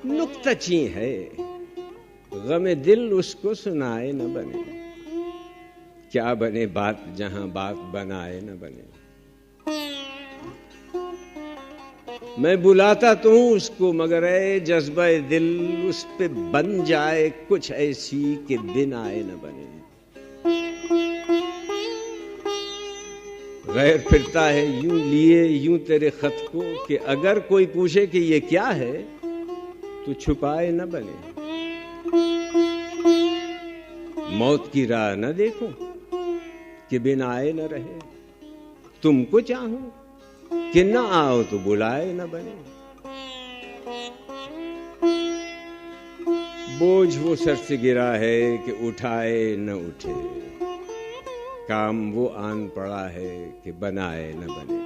नुक्ताची है गमे दिल उसको सुनाए न बने, क्या बने बात जहां बात बनाए न बने। मैं बुलाता तो हूं उसको मगर ऐ जज्बा दिल उस पे बन जाए कुछ ऐसी कि बिन आए न बने। गैर फिरता है यूं लिए यूं तेरे खत को कि अगर कोई पूछे कि ये क्या है तो छुपाए न बने। मौत की राह न देखो कि बिन आए न रहे, तुमको चाहूं कि न आओ तो बुलाए न बने। बोझ वो सर से गिरा है कि उठाए न उठे, काम वो आन पड़ा है कि बनाए न बने।